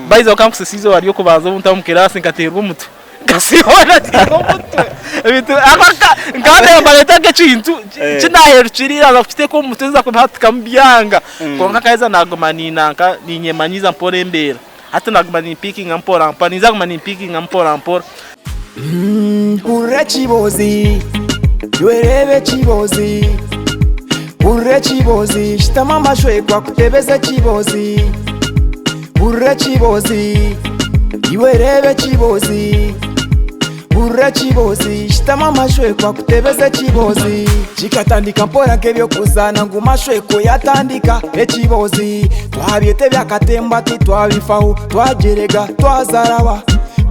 baiza ukamusisizo waliyo kubanza umuntu mu kirasi ngaterwa umutwe gasibona terwa umutwe bitu akaka ngade baleta ke chintu chinaheru chirira zakufite ko umutwe ko mpatika mbyanga ko nkakaiza nagomana nka ninyemanyiza mporembera hata nagomana picking ampora mpaniza gomana picking ampora Urre chibozi Ywerebe chibozi Urre chibozi Shitama mashwe kwa kutebeza chibozi Urre chibozi Ywerebe chibozi Urre chibozi Shitama mashwe kwa kutebeza chibozi Chikatandika mpora kebyo kuzana ngumashwe ko yatandika echibozi Twabyete byakatemba titwabifaho twagerega twazarawa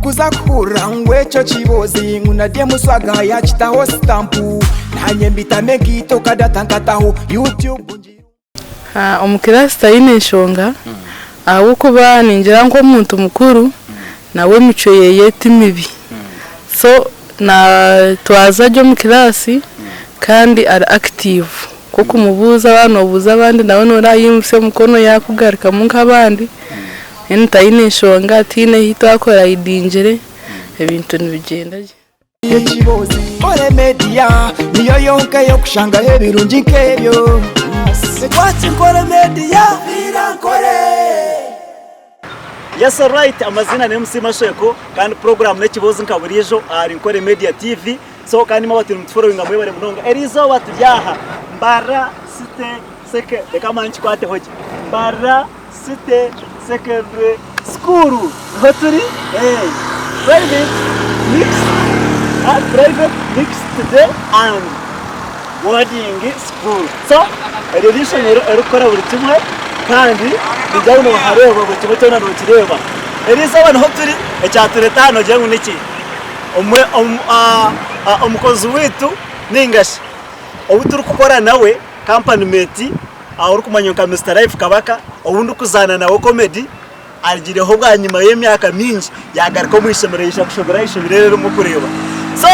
kuza kurangwe cyo chibozi ngunadie muswaga yachitaho stampu nanye mbitame gito kadatankataho YouTube omukirasi tayine shonga aho kuba ninjira ngo umuntu mukuru nawe mico yeyeti mibi so na twaza ryo mu kirasi kandi ari active kuko umubuza abantu obuza abandi nawe norayimse mukono yakugarika mu nkabandi tayine shonga tine hito akora idingere ibintu nibigenda echibozi ore media niyo yonka yo kushanga hebirungi nkebyo sekwati kore media birankore. Yes right, amazina ni MC Mashweko kandi program n'ekibozi nkaburijo ari nkore media TV so kandi mabati mutfollowing amwe bare munonga erizo batujyaha mbara site seke ekamanchi kwate hoje mbara site secondary school hoturi private mixed today and boarding school so edition erukora buri kimwe kandi bijyaho no hareba buri kimwe cyo nano kireba eriza abantu hoturi ecyatureta je nguniki umwe umukozi witu ningashi obuturu kukora nawe company mate aho rukumanyoka Mr Life Kabaka ubundi kuzana nawe comedy agireho bwa nyuma y'imyaka mingi yagaruka mu ishemeresha kushobora ishobirero mu kureba so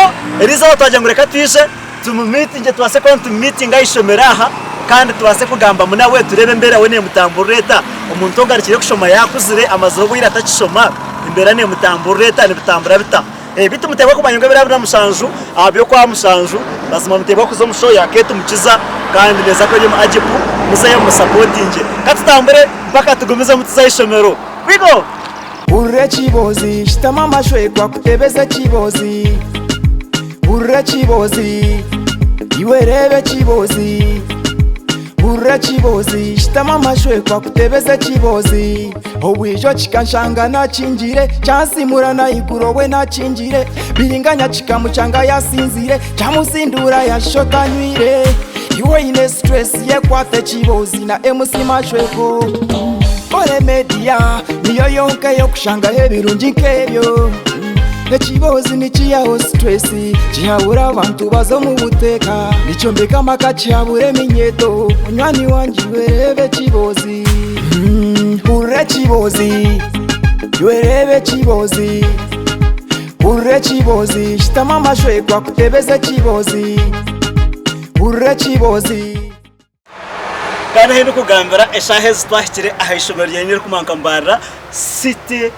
eriza twaje ngureka twishe tumu meeting twase kontu meeting ayishomeraha kandi twase kugamba muna we turebe mbere we ne mutambureta umuntu ogarikire kushoma yakuzire amazo bwira atachishoma imbere ne mutambureta ne bitambura bita bitu mutegwa kubanyonga birabira musanju abyo kwa musanju bazima mutegwa kuzo musho yaketu mukiza kandi neza ko nyuma ajipu musaye mu supporting katutambure mpaka tugumiza mutuzayishomero bigo urre chibozi shitama mashwe kwa kutebeza chibozi urre chibozi iwerebe chibozi urre chibozi shitama mashwe kwa kutebeza chibozi obwijo chikanshanga na chinjire chansimura na igurowe na chinjire biringanya chikamuchanga yasinzire chamusindura yashotanywire iwe ine stress yekwate chibozi na MC Mashweko ore media niyo yonka yo kushanga hebirungi nkebyo echibozi nichiyaho stress chihabura abantu bazo mu buteka nico mbeka makachihabure minyeto munywani wanje werebe chibozi urre chibozi werebe chibozi urre chibozi shitama Mashweko kutebeza chibozi urre chibozi kandi hino kugambira eshaheze twahikire ahishomero yenye kumanka mbara city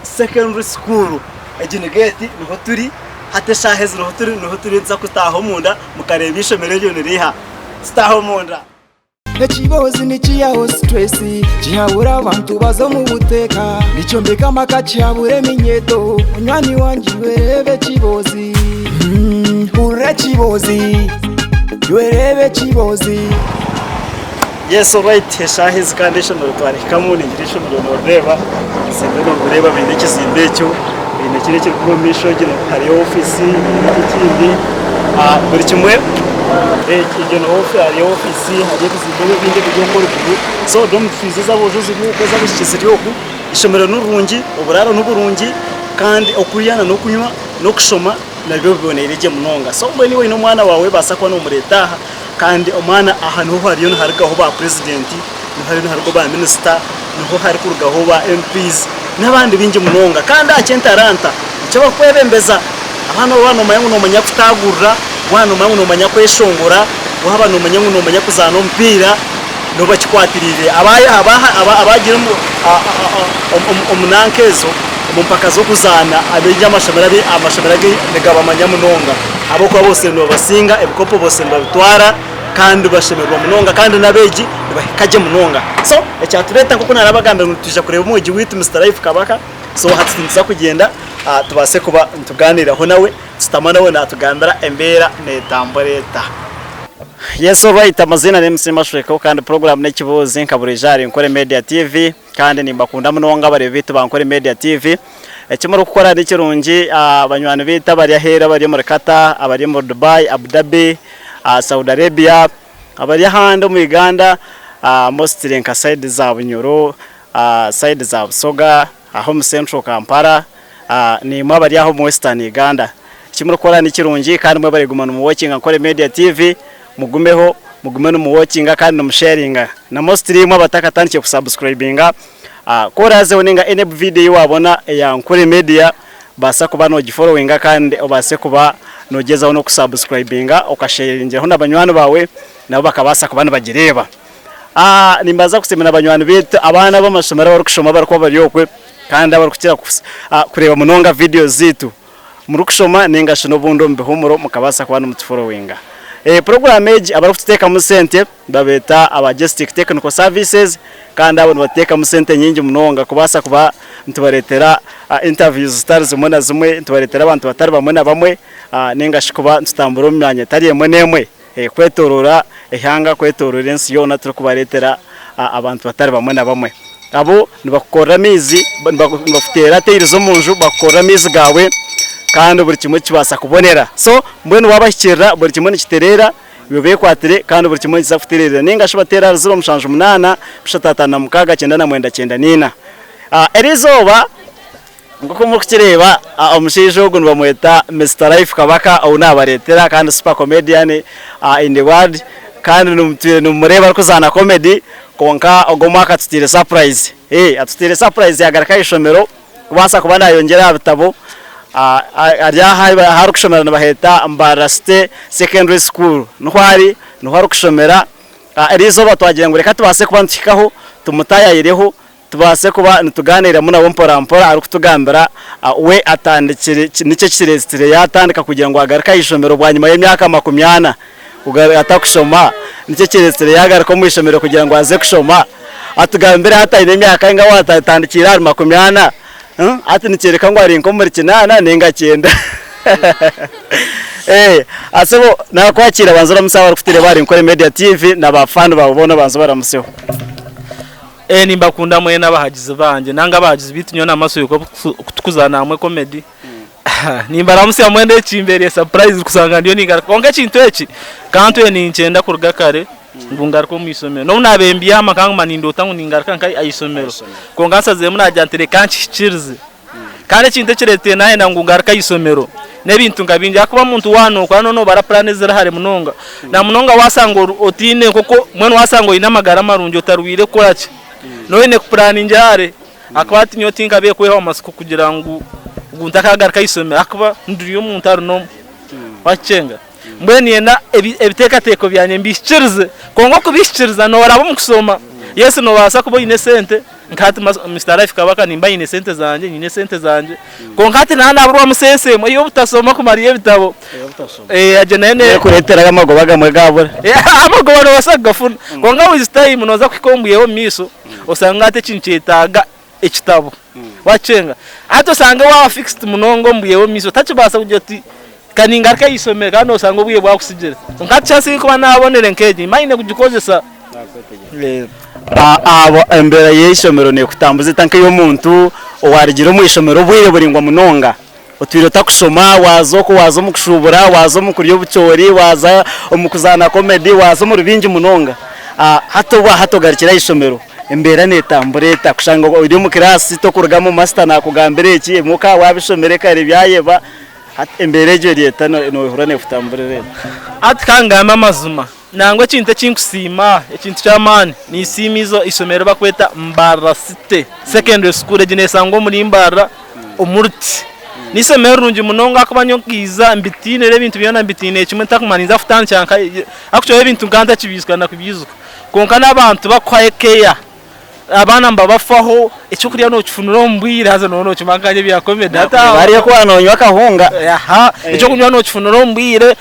secondary school ejinegeti niho turi hate shaheze niho turi nza kutaho munda mukareba ishomero ryo niriha staho munda echibozi nichiyaho stress chihabura abantu bazo mu buteka nico mbeka makachihabure minyeto munywani wanje werebe chibozi urre chibozi werebe chibozi. Yes right, shahiz condition rutwari kamuni ngirisho mu reba sebe no reba binde kizimbe cyo binde kire cyo kumisho gino hari office n'ikindi buri kimwe igeno office hari kizimbe binde byo gukora ibi so dom fiziza bojuzi nuko zabishiziriyo ku ishomero n'urungi uburaro n'uburungi kandi okuyana no kunywa no kushoma nabyo biboneye munonga so mwe niwe no mwana wawe basakwa no muretaha kandi omwana ahantu ho hariyo harigaho ba president hariyo harigo ba minister niho hari kurugaho ba MPs n'abandi bingi munonga kandi acentaranta cyo bakwebembeza abana bano mayangu no manya kutagurra wano mayangu no manya kweshongora waba no manya kuzana mpira no bakikwatirire abagira umunankezo umumpaka zo kuzana abeje amashamarage negabamanya munonga abo kwa bose no basinga ebikopo bose babitwara kandi bashemerwa munonga kandi nabeji bakaje munonga so ecyatureta kuko narabagambe tuje kureba umuji witu Mr Life Kabaka so hatsinza kugenda tubase kuba tuganiraho nawe tutamana we natugambira embera netamboreta. Yes, alright, amazina ni Msima Shweko kandi program n'ekibuzi nkaburijari nkore Media TV kandi nimbakunda munonga bare bitu bankore Media TV. Ekimara gukora n'ikirungi abanywani bita bari ahera bari muri Qatar, abari muri Dubai, Abu Dhabi, Saudi Arabia, abari hande mu Uganda, mostly nka side za Bunyoro, side za Busoga, aho mu Central Kampala, ni mwa bari aho mu Western Uganda. Ekimara gukora n'ikirungi kandi mwe bari gumana mu watching nkore Media TV. Mugume no mu watchinga kandi no sharinga na mostly mwa batakatanike kusubscribinga koraze oninga ene video wabona ya Nkore Media basa kuba no gifollowinga kandi obase kuba no geza no kusubscribinga okasharingira hona abanywani bawe nabo bakabasa kuba bagireba nimbaza kusemena abanywani bita abana b'amashomero bari kushoma bari ko bari yokwe kandi bari kukira kureba munonga video zitu muri kushoma ninga shino bundo mbehumuro mukabasa kuba no mutfollowinga. Program age abarufuteka mu sente babeta abagestic technical services kandi abantu bateka mu sente nyingi munonga kubasa kuba ntubaretera interviews stars mona zimwe ntubaretera abantu batari bamwe bamwe ninga shikuba ntutambura mu myanya tari yemwe nemwe kwetorora ehanga kwetorora ensi yona turi kubaretera abantu batari bamwe bamwe abo nibakora mizi nibafutera teirizo munju bakora mizi gawe kandi buri kimwe kibasa kubonera so mbwene wabashyira buri kimwe nikiterera bibe kwatire kandi buri kimwe kizafutirira ninga shubatera 0 mushatana mukaga 9 erizoba nguko mukireba omushijo ogu nibamweta Mr Life Kabaka au nabaretera kandi super comedian in the world kandi numureba kuzana comedy konka ogomaka tutire surprise atutire surprise yagaraka ishomero kubasa kubana yongera bitabo arya haru kushomera nabaheta Mbarasite Secondary School ntwari kushomera erizo batwagira ngo reka tubase kuba ntikaho tumutayayireho tubase kuba ntuganira muna wompora ari kutugambira we atandikire nice kirestire yatandika kugira ngo agarika ishomero bwa nyuma y'imyaka 80 ugarata kushoma nice kirestire yagarika mu ishomero kugira ngo aze kushoma atugambira hatayine imyaka nga watatandikira 80 ati nicereka ngo ari inkomori kinana nenga cyenda asebo nakwakira banzura musaba kufitire bari Nkore Media TV nabafana babona banzo baramuseho nimbakunda mwe nabahagize banje nanga bahagize bitunyo namaso yuko kutukuzana amwe comedy nimbaramusi amwende chimbere surprise kusanga ndiyo ninga konga kintu eki kantu ni ncenda kuruga kare ngungarko mu isomero no nabembiye amakanga manindo tangu ningarka nkai ayisomero konga saze munajyantere kanchi chirize kandi kintu kirete naye nangungarka isomero nebintu ngabinje akuba muntu wano kwa no bara plane zirahare munonga na munonga wasango otine koko mwene wasango inamagara marunjo tarwire korachi no ine kuplani njare akwati nyotinga be kweho amasuku kugira ngo guntakagarka isomero akuba nduriyo muntu aruno wacenga mbweni yena ebiteka teko byanye mbishirize kongo kubishiriza no barabo mukusoma Yesu no basa kubo inesente nkati Mr Life Kabaka nimba inesente zanje konkati nana aburu amusese iyo butasoma kumariye bitabo ajenene kuretera amagobaga mwegabura amagoba no basagafuna konga with time noza kwikombuyeho miso osanga ate cinchetaga ekitabo wacenga ato sanga wa fixed munongo mbuyeho miso tachibasa kujoti kaningarka isomero kandi osanga ubuye bwa kusigera nkati cyasi kuba nabonere nkeje mayine kugikozesa abo embera y'isomero ne kutambuza tanke yo muntu owarigiro mu isomero buye buringwa munonga otwiro takushoma wazo mu kushubura wazo mu kuriyo bucyori waza omukuzana comedy wazo mu rubingi munonga hato garikira isomero embera netambureta kushanga uri mu class to kurugamo master nakugambire iki muka wabishomere kare byayeba embere je leta no hurane futamburere atkangama mazuma nangwe kintu kinkusima ekintu cyamani ni isimizo isomero bakweta Mbarasite Secondary School eginesango muri Mbara umurti nisomero rungi munonga akabanyonkiza mbitine ebintu byona mbitine kimwe takumaniza futana cyanka akucyo ebintu nganda kibizwa na kubizwa konka n'abantu bakwaye keya abana mbabafaho icyo kuriya no kifunura mbwira haza no kimanganye byakomeye data bari ko anonywa kahunga aha icyo kunywa no kifunura mbwire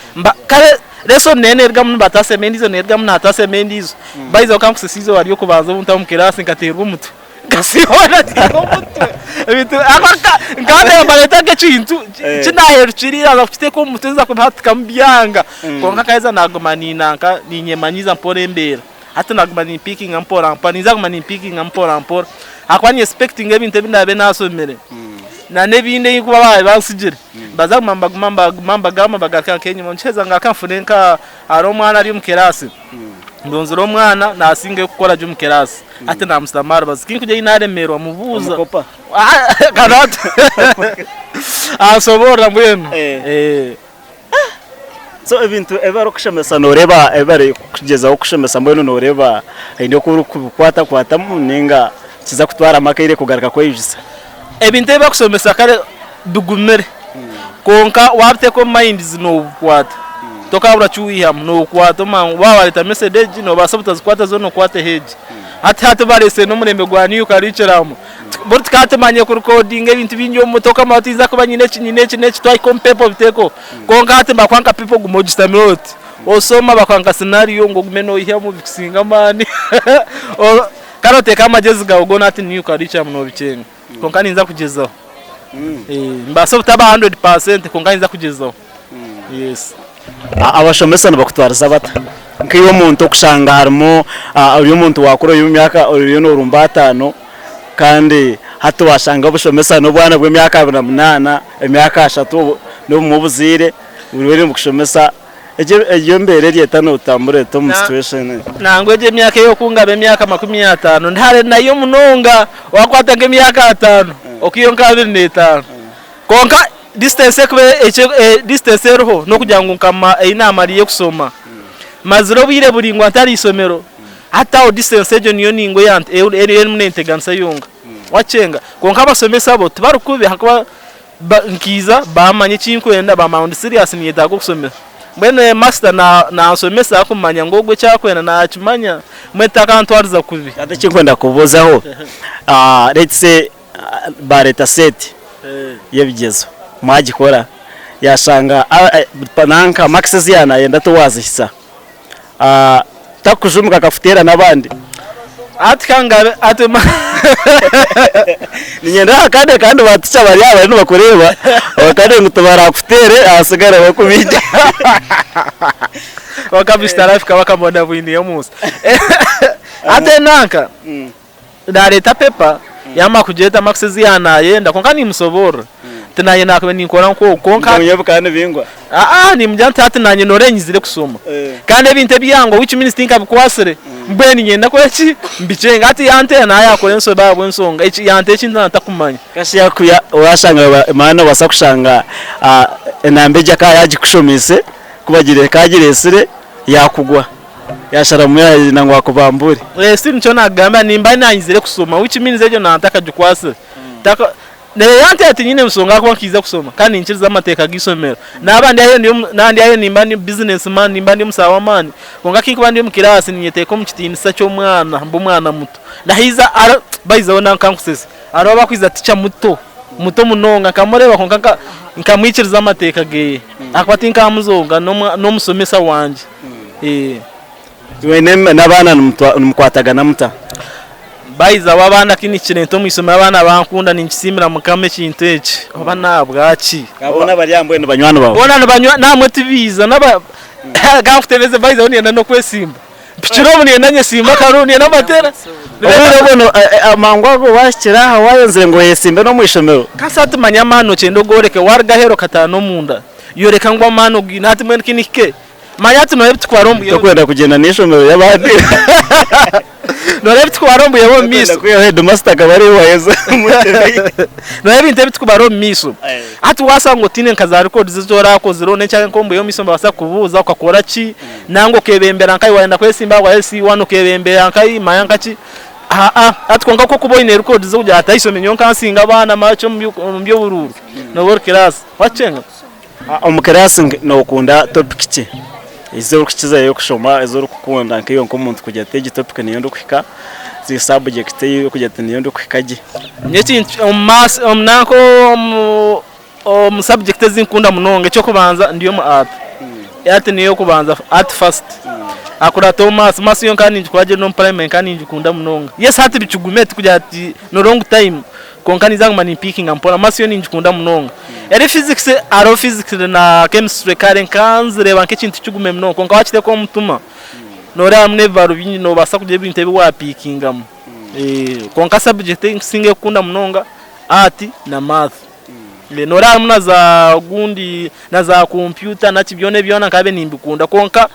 kare reso nenerga mu batase mendizo nerga mu natase mendizo baizo kamusisizo wari yo kubanza ubunta mu kirasi ngaterwa umutu gasihora tiko umutu bitu akaka ngade baleta ke chintu chinaheru chirira bafite ko umutu za kubatika mbyanga konka kaiza nagomani nanka ninyemanyiza mpore hata nagomani picking ampora ampaniza gomani picking ampora akwanye expecting ebintu bindabe nasomere na nebinde yikuba baye bansijire baza mamba gama bagaka Kenya moncheza ngakamfunenka aro mwana ari mu kirasi ndonzero mwana nasinge gukora jyu mu kirasi ate namustamara baziki kujya inaremerwa mubuza kanat asobora mwenu so ibintu ebaro kushemesa noreba ebare kugeza okushemesa mbeno noreba ndio kwata muninga kiza kutwara makaire kugaruka ko yijisa ebintu ebakusomesa kare dugumere konka warte ko minds no kwata toka bura chuiham no kwata man wawaleta message no basabuta zikwata zo no kwata heji hata barese no murembe gwani ukariceramo buri kate manye ku recording ebintu binyo mutoka matiza ko banyine neci twai kompepo biteko konka hate bakwanka people gumogista mute osoma bakwanka scenario ngo gumeno ihyamu bisinga mani karote kama jeziga ugona ati niyo ukariceramo no bicenga konka ninza kugezaho mbasa utaba 100% konka ninza kugezaho yes abashomesa bakutwariza bata nkiyo muntu okushangaramo uyu muntu wakora y'imyaka uyu no rumbatano kandi hato washanga bushomesa no bwana bw'imyaka 28 imyaka 3 no mubuzire uri mu kushomesa ejo mbere leta no tambure to mu situation nangweje imyaka yo kungabe imyaka 50 ntare nayo munonga wakwata ngemyaka 5 okiyonka 25 konka distance kwe distance roho no kugira ngo nkama inama riye kusoma maziro bire buringwa atari isomero hata o distance ejo niyo ningo yante eri munentegansa yunga wacenga konka basomesa bo tubarukube hakaba nkiza bamanye kinkwenda ba mount serious ni yetago kusomera mwene master na asomesa akumanya ngogwe cyakwena na kimanya mwetaka ntwariza kubi ate kinkwenda kuvuzaho let's say bareta set yebigezo mwagikora yashanga pananka maxes yana yenda to wazihisa takujumuka kafutera nabandi atkangabe atema ninyenda kandi baticha bari aba no bakoreba abakade ngutubara kufutere asigara bakubija wakabista life kabakambona bwini yo musa ate nanka dareta pepa yama kujeta maxes yana yenda konka ni musobora tenaye nakwe nikora nko konka nyebukane bingwa ni mjanta ati nanye norenyizire kusoma kandi ebinte byango which means think abikwasire mbweni nyenda ko eki mbicenga ati yante na yakore nso babo nsonga eki yante eki ntakumanya kashi yakuya washanga mana basakushanga enambeja ka yaji kushomise kubagire kagiresire yakugwa yashara muya nango akubambure si ncho nagamba nimba nanyizire kusoma which means ejo nantaka jukwasire taka yante ati nyine msonga ko nkiza kusoma kandi nchiriza amateka gisomero nabandi ayo ndiyo nandi ayo nimba ni businessman nimba ndi musawa man konga kinkuba ndi mu kirasi ninyeteko mu kitinisa cyo mwana mbo mwana muto ndahiza baiza ona kankusese aro bakwiza ticha muto munonga kamureba konka nkamwikiriza amateka geye akwati nkamuzonga no musomesa wanje wene nabana numkwataga namuta baiza wabana kini kinento mwisoma abana bankunda ninkisimira mukame kintu eki abana bwachi abona bari yambwe n'abanywana bawo bona n'abanywa namwe tibiza naba gafutereze baiza onenda no kwesimba pichiro muni endanye simba karuni n'amatera Urabona amangwago washira hawayenze ngo yesimbe no mwishomero kasatu manyamano cendo goreke warga hero katano munda yoreka ngwa mano ginati mwen kinike mayatu no yebti kwarombuye to kwenda kugenda n'ishomero y'abandi no yebti kwarombuye bo miso kuyo head master kabari wayeza no yebti yebti kubaro miso ati wasango tine nkaza record zizora ko zirone cyane ko mbuye miso basa kubuza ukakora ki nango kebembera nkai wenda kwesimba wa LC1 kebembera nkai mayanka ki atkonga ko kuboine record zo kujya atayisome nyonka nsinga abana macho mbyo bururu no work class wacenga omukirasi no kunda topic ki izo rukiza yo kushoma izo rukukunda nkiyo nk'umuntu kujya tege topic niyo ndukwika zi subject yo kujya niyo ndukwikaje nyeti mas omnako mu subject zinkunda munonga cyo kubanza ndiyo mu art art niyo kubanza art first akura Thomas mas yo kandi kwaje no prime kandi ndikunda munonga yes hati bicugumete kujya ati no long time konkani zangu mani picking ampola mas yo ndikunda munonga eri physics aro physics na chemistry karen kanzire banke kintu cyugume munonga konka wachite ko mutuma nora mne varu binyi no basa kuje binte bi wa picking am konka subject singe kunda munonga art na math nora mna za gundi na za computer na kibyone byona kabe nimbikunda konka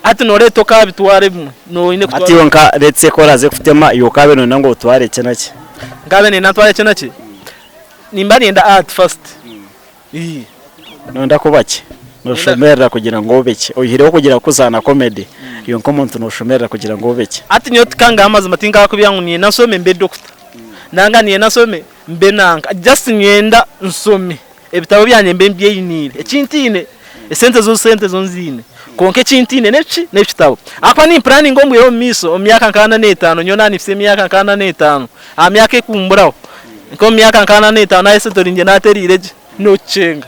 ati nore toka bitware no ine kutwara ati yonka letse koraze kufitema iyo kabe no nango utware cyenake ngabe ni natware cyenake nimba nienda art first nonda kubaki noshomera kugira ngo ubeke oyireho kugira kuzana comedy iyo nkomuntu noshomera kugira ngo ubeke ati niyo tukanga amazi matinga kubyangu ni nasome mbe doctor nanga ni nasome mbe nanga just nienda nsome ebitabo byanye mbe byeyinire ekintine esente zo nzine konke chintine nechitabo akwa ni planning ngo mwe miso omyaka nkana n'etano nyona nifise myaka nkana n'etano amyaka ekumburaho ko myaka nkana n'etano ayese torinje naterireje no chenga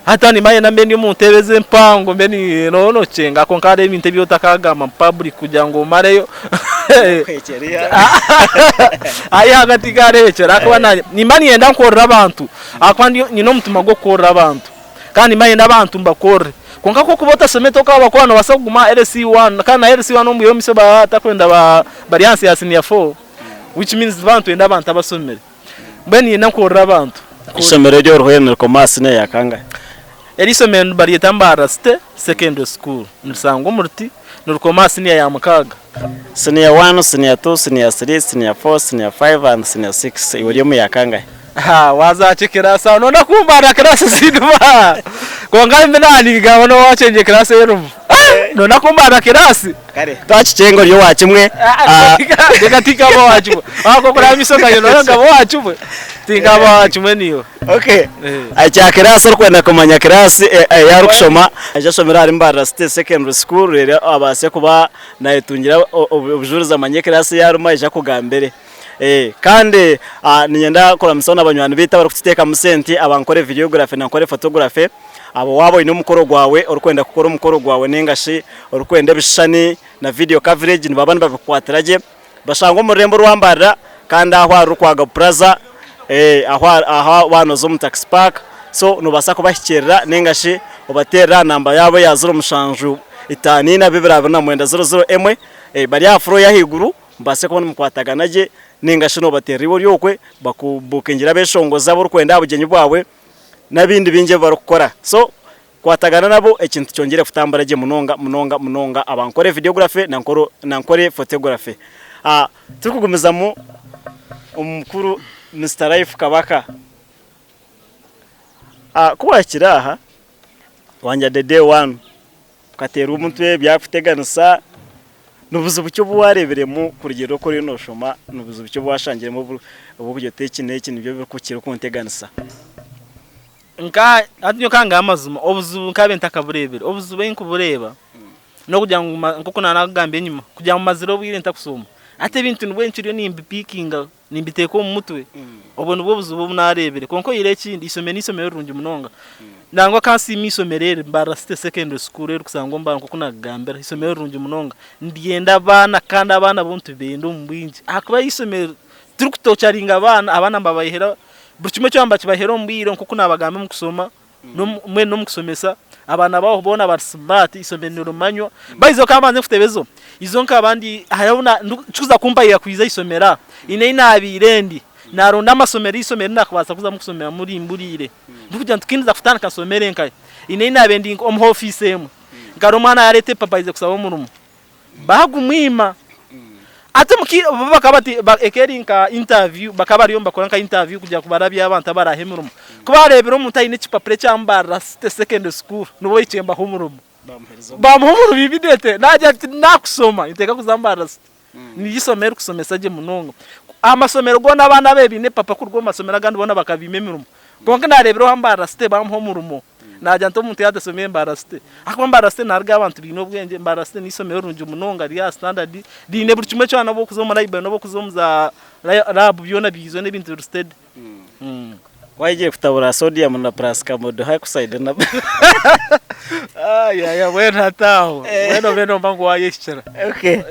hata ni maye nambe ni muntebeze mpango mbe ni no chenga konkade ibinte byotakagama public kugira ngo mareyo kwecheria aya gatigare ecera akwa ni mani yenda nkorra abantu akwa ni no mutuma go korra abantu kandi maye nabantu mbakore konka ko kubota semeto ka bakwana basaguma LC1 kana LC1 no muyo miso batakwenda ba variance ya senior 4 which means abantu enda abantu abasomere mbeni nakorra abantu isomero ryo ruhene komasi ne yakanga elisomero bari tambara secondary school nsango murti nurukomasi ne ya mukaga senior 1 senior 2 senior 3 senior 4 senior 5 and senior 6 iwori mu yakanga waza chekera sawa nona kumbara class siduma konga imenani gabono wachenje class yero nona kumbara class kare twachengo ryo wachimwe degatika bo wachu ako kura misoka yo nona gabo wachu tinga bo wachu niyo okay acha class rukwenda kumanya class ya rukushoma aje somera ari mbara secondary school rero abase kuba nayitungira ubujuriza manye class ya ruma ija kugambere kandi ninyenda kora musona abanywani bita bari kutiteka musenti abankore videography na nkore photography abo wabo ino mukoro gwawe urukwenda gukora umukoro gwawe nengashi urukwenda bishani na video coverage nibabana babikwatiraje bashango murembo rwambara kandi aho arukwaga plaza aho wanozo mu taxi park so nubasa kubashyikirira nengashi ubatera namba yabo ya 0 mushanju itanina bibirabona mwenda 00 bari afro ya higuru mbase kubona mukwataganaje ningashino batera ibo ryokwe bakubukengira beshongoza bo rukwenda abugenyi bwawe nabindi binje barukora so kwatagana nabo ekintu cyongere futambaraje munonga abankore videography nankore photography tukugumiza mu umukuru Mr Life Kabaka kuwakira aha wanja the day one katera umuntu byafuteganisa nubuze bucyo buwarebere mu kurugero ko rino shoma nubuze bucyo bwashangire mu ubugyo teki neki nibyo bikukira kunteganisa nka atinyo kanga amazuma obuzu kabe ntakaburebere obuzu benku bureba no kujya nkuko nanagambe nyuma kujya mu maziro bwire ntakusoma ate bintu nubwenchiriyo nimbi pikinga nimbiteko mu mutwe obone bobuzu bo narebere konko ireki isomero rungi munonga nangwa kansi misomerere mbara secondary school rero kusanga mbara nkuko nagambera isomero rungi munonga ndienda abana kandi abana bontu bendo mbwinji akuba isomero turi kutocaringa abana mbabayihera buri kimwe cyamba kibahero mbiro nkuko nabagambe mu kusoma no mu kusomesa abana baho bona bar smart isomero manywa baizo kabanze kutebezo izo nkabandi hayabona cuza kumpa ya kwiza isomera ina abirendi naronda amasomero isomero nakubasa kuza mu kusomera muri imburire ndukujya tukinza kutana kasomere nkaye ina abendi om office emu ngaromana yarete papa ize kusaba umurumo bagumwima ate bakabati ekerinka interview bakabariyo bakora interview kujya kubarabya abantu barahemurumo kubarebera umuntu ayine kipapure cyambara secondary school nubo yicemba humurumo bamuhumuru bibidete najya nakusoma iteka kuzambara ni gisomero kusomesa je munongo amasomero go nabana bebine papa kurwo masomero agandi bona bakabimemurumo konke narebera hambara bamuhumurumo najya nto muntu yadasomeye mbarasite akaba mbarasite narga abantu bino bwenge mbarasite nisomeye runje umunonga ya standard dine buri kimwe cyane bo kuzoma library no bo kuzomuza lab byona bizo n'ibintu rusted wagiye kutabura sodium na paracetamol hayi kuside na ya wena taho wena mbango wayishira okay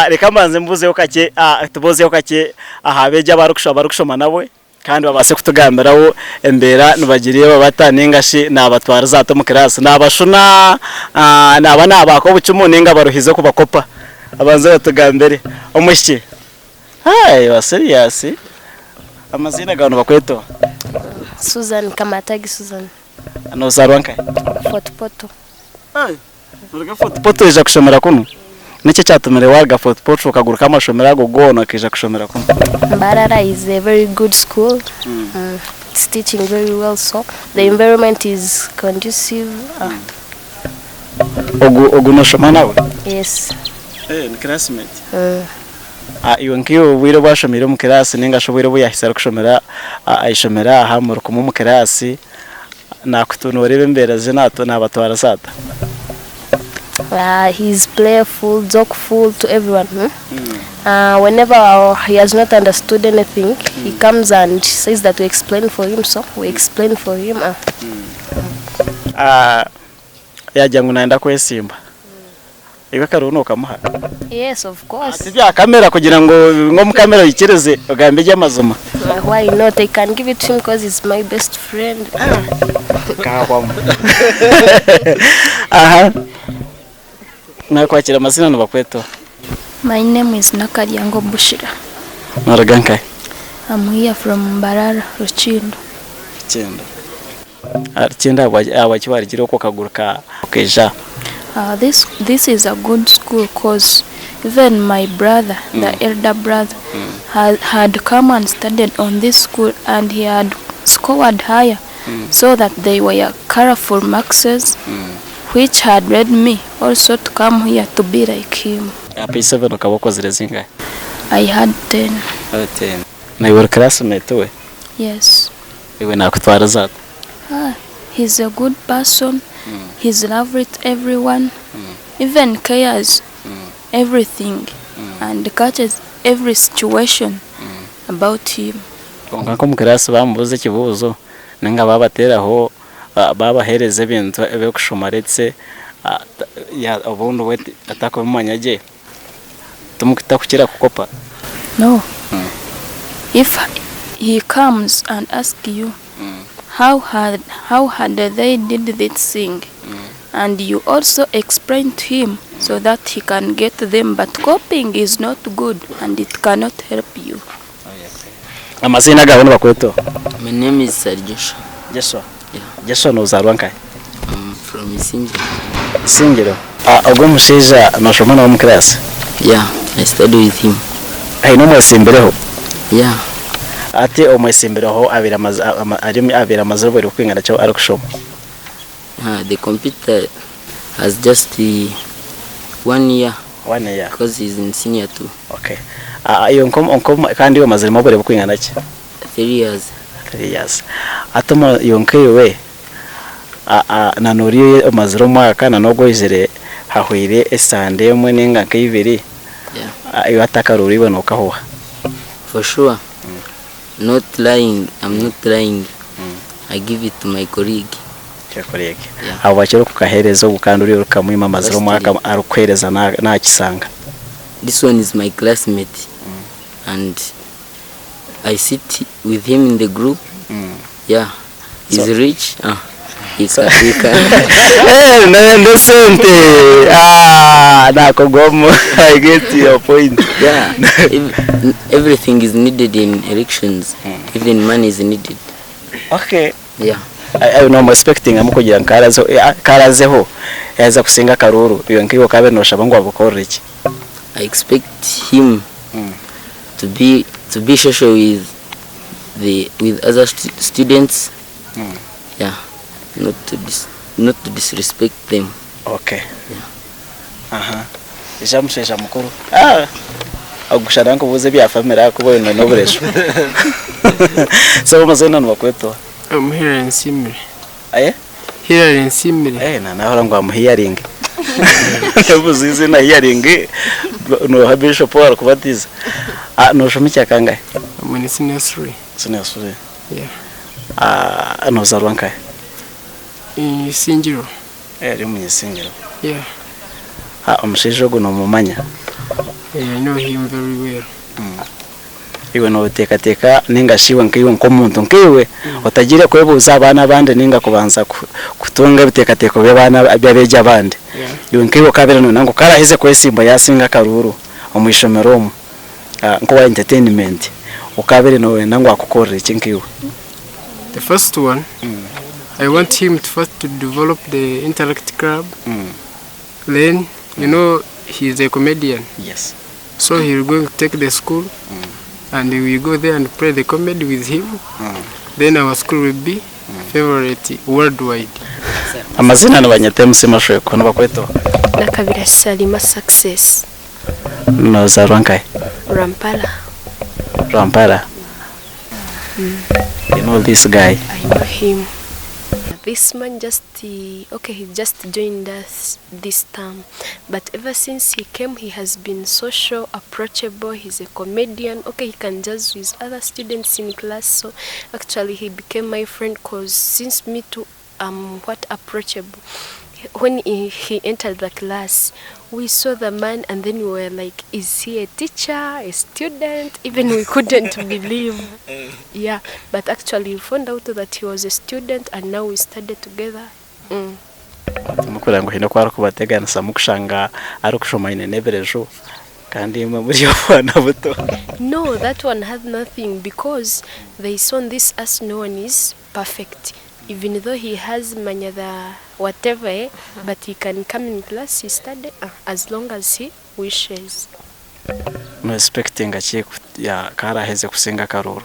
reka mbanze mbuzeho kake tubozeho kake ahabeje barukushoma nawe kandi babase kutugambiraho embera nubagiriye babataningashi nabatwara zato mu class nabashuna naba nabako bucumu ninga baruhize kubakopa abanze batugambire umushyi wa serious amazina gano bakweto Susan Kamatagi Susan no zarwanka Fotopoto nurga fotopoto ija kushomera kuno nicyo cyatumire warga fotopoto ukaguruka amashomera gogona akija kushomera kuno Mbarara is a very good school. It's teaching very well, so the environment is conducive. Ogu no shoma nawe Yes. ni classmate iyo ngiyo wiro bashomira mu class ninga shobora buyahisa kushomera ayishomera aha mu rukumu mu class nakutuntu rebe mbere zinato nabatwara sata He's playful, joyful to everyone. Whenever he has not understood anything, he comes and says that we explain for him, so we explain for him. Yajya ngo naenda kwesimba iwe karuno kamuha Yes, of course. Sibya kamera kugira ngo ngo mu kamera yikireze ugambe y'amazuma Why not? I can give it to him because he's my best friend. Kakwamo aha nakwakira amazina n'abakweto. My name is Nakaryango Bushira. Naraganka. I'm here from Mbarara, Ruchindo. Ruchindo. Ruchindo abakibari giro ko kaguruka keja. This is a good school cause even my brother, the elder brother, had come and studied on this school and he had scored higher so that they were colorful marks which had led me also to come here to be like him. Apa 7 ukaboko zile zingahe? I had 10. 10. Na your classmate we? Yes. Iwe nakutwara zato? He's a good person. He's lovely to everyone. Even cares everything and catches every situation about him. Ngako mu class bamubuze kibuzo nanga babateraho babahereze ibintu ebe kushomaretse ya obundu we atakomanyage tumukita kukira kukopa. No. If he comes and asks you how had they did this thing and you also explain to him so that he can get them, but copying is not good and it cannot help you. Amazina gawe bakweto. My name is Sergio. Joshua. Joshua no zarwanka. I'm from Isingiro. Isingiro. Ogwo mushiza no shoma no mu class. Yeah, I study with him. No mwesimbeleho. Yeah. Ati omwesimbireho abira amazuru bari kwingana cyo ari kushoma. The computer has just 1 year. 1 year. Because he's in senior 2. Okay. Iyo nkom kandi yo mazuru mabere kwingana cyo. 3 years. 3 years. Atuma yonkewe nanuriye amazuru mwaka na nogwo izere hahwire esande mwe ninga kayibiri. Yeah. Iyo atakaruri bonoka ho. For sure. Not lying. I'm not lying. I give it to my colleague. Your colleague. Abo bakiro kukaherezo gukanduri ukamwima amazuru mwaka arukwereza na kisanga. This one is my classmate. And I sit with him in the group. Yeah. He's rich. He can. I get your point. Yeah. Everything is needed in elections. Even money is needed. Okay. Yeah. I know I'm expecting amukugira karazeho yaza kusinga karuru iyo nkiyo kabe no shabango abukore iki. I expect him to be social with other students. Yeah. Not to disrespect them. Okay. Yeah. Jamusheja mukuru. Agushana ngo buze bya family akuboye no buresho. So mazena no bakweto. I'm here in Simri. Aye? Hearing simile. Na naho ngo amuhiyaringe. Yavuze izina hearing no habisho Paul kubatiza. No shumicha kangahe? Muri senior 3. Senior 3. Yeah. No zarwankahe? Isingiro. Ari mu Isingiro. Yeah. Umushijo guno mumanya. I know him very well. Iwe no teka ningashiwe nkiwe nkomuntu nkiwe utagire kwebuza abana bande ninga kubanza kutunga bitekateko bebana byabeje abandi. Iwe nkiwe kabere no nango karaheze kwesimba yasinga karuru omwishomeromo nko wa entertainment ukabere no wenda ngo akukorera iki nkiwe. The first one, I want him to first to develop the intellect club. Then, you know, he's a comedian. Yes. So he's going to take the school, and we go there and play the comedy with him. Then our school will be favorite worldwide. Amazina n'abanyate musima kono bakweto. Nakabira Salima Success. No zarwankai. Rampala. You know this guy? I know him. This man just he just joined us this term, but ever since he came, he has been social, approachable. He's a comedian. He can jazz with other students in class. So actually, he became my friend because since me too, quite approachable. When he entered the class, we saw the man and then we were like, is he a teacher, a student? Even we couldn't believe. Yeah, but actually we found out that he was a student and now we studied together. Mukura ngo hino kwara kubategana samukushanga ari kushoma ine neberejo kandi imwe muri yo bana buto. No, that one had nothing because they saw this as no one is perfect. Even though he has manyada whatever, but he can come in class, he study as long as he wishes. No expecting achiye ya karaheze kusenga karuru.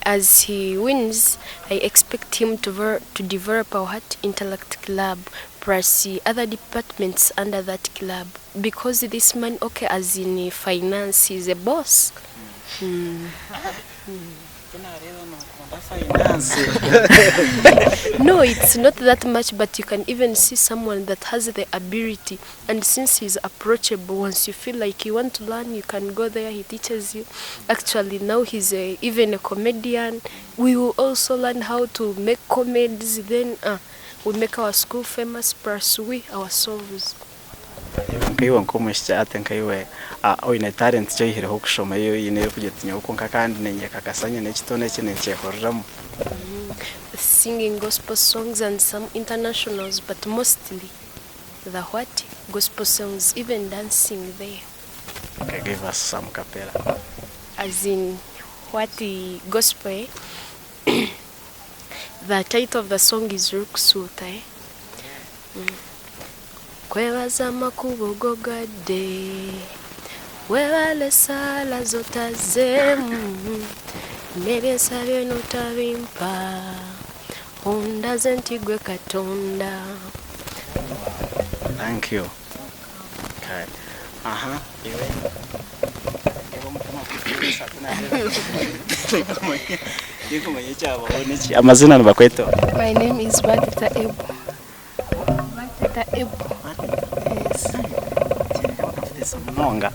As he wins, I expect him to develop our intellect club plus other departments under that club because this man, as in finance, he's a boss. No, it's not that much, but you can even see someone that has the ability, and since he's approachable, once you feel like you want to learn, you can go there, he teaches you. Actually now he's even a comedian. We will also learn how to make comedies, then we make our school famous, plus we ourselves. Nkiwe nkomushya atenkaiwe oine talent cyo ihire ho kushoma yo ine kugetinya uko kandi nenye kakasanya n'ekitone kinenche horramo. Singing gospel songs and some internationals, but mostly the gospel songs, even dancing there. Okay, give us some capella. As in gospel. The title of the song is Ruksuta. Kwebaza makubo gogade, webale sala zotazemu, nebyensabe notabimpa, ondaze ntigwe katonda. Thank you. Okay. Iwe. Amazina nibakweto. My name is Batita Ebo. Yes. Mnonga.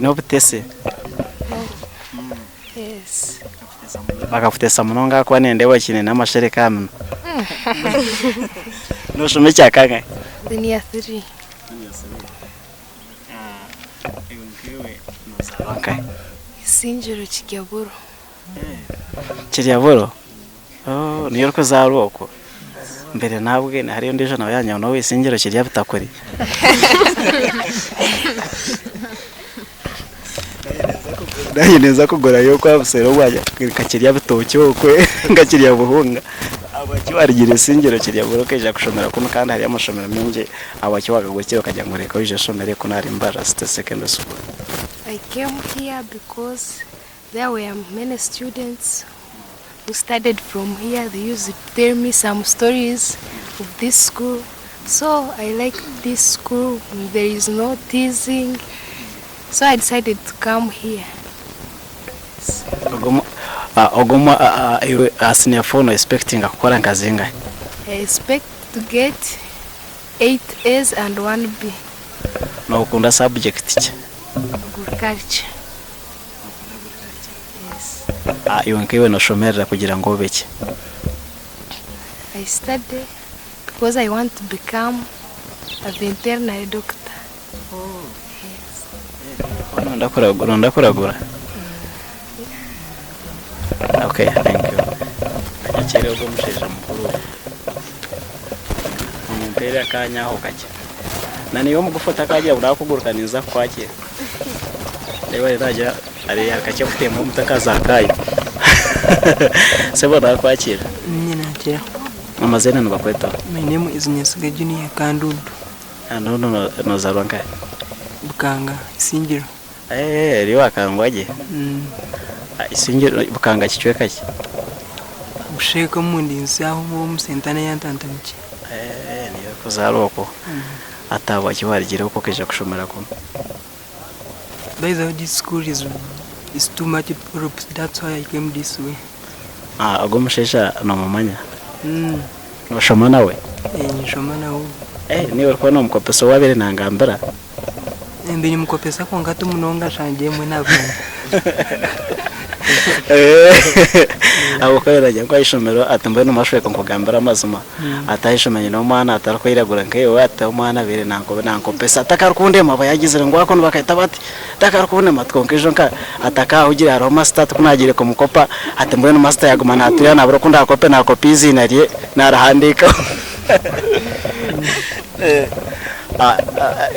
No butese. Yes. Bakafutesa mnonga kwa nende wakine n'amashereka mno. No shume cyakanga. Dunia 3. Okay. Isingiro Kiryaburo. Kiryaburo. Niyo ko zaroko. Mbere nabwe hariyo ndejo nawe yanya no isingiro kirya bitakuri. Neza kugora yo kwa busero bwaje kakirya bitocyo kwe ngakirya buhunga. Abaki warigire isingiro kirya buroke je kushomera kuno kandi hari amashomero menje abaki wagagokero kajya ngoreka uje shomere ko nari mbara secondary school. I came here because there were many students who studied from here. They used to tell me some stories of this school. So I like this school. There is no teasing. So I decided to come here. ogoma as senior 4 no expecting akukora nkazinga. I expect to get 8 A's and 1 B. No ukunda subject ki? Agriculture. Yes. Iwe nkiwe no shomerera kugira ngo beki. I study because I want to become a veterinary doctor. Oh, yes. Ndakuragura. Okay, thank you. Akiri ubwo musheje mukuru. Umumpere akanya ho kake. Nani yo mugufata kajya urakugurukaniza kwakira. Lewa iraja ari akake kutemba mutakaza kayo. Sebo kwakira. Nyina kira. Amazena no bakweta. My name is Nyesiga Junior Kandudu. No zarwanka. Bukanga Isingiro. Riwa kangwaje. Isingiro bukanga kichweka ki. Busheka mundi nsaho mu sentana yantantamiki. Niyo kuzaroko. Ataba kiwarigire uko keje kushomera ko. By the way, this school is too much groups. That's why I came this way. Agomushesha no mumanya. No shoma nawe. Shoma nawe. Niwe ko no mkopeso wabere nangambara. Mbini mkopesa ko ngatu munonga shanje mwe nabana. Abo kwera jya kwishomero atambaye no mashwe ko kugambara mazuma atayishomanye no mwana atarako iragura nkeyo ata mwana bere nanko pesa atakarukunde maba yagize ngo akono bakahita bati atakarukunde matkonkejo nka ataka ugira aro master kunagire ko mukopa atambaye no master yaguma natuya nabro kunda kope na kopizi narie narahandika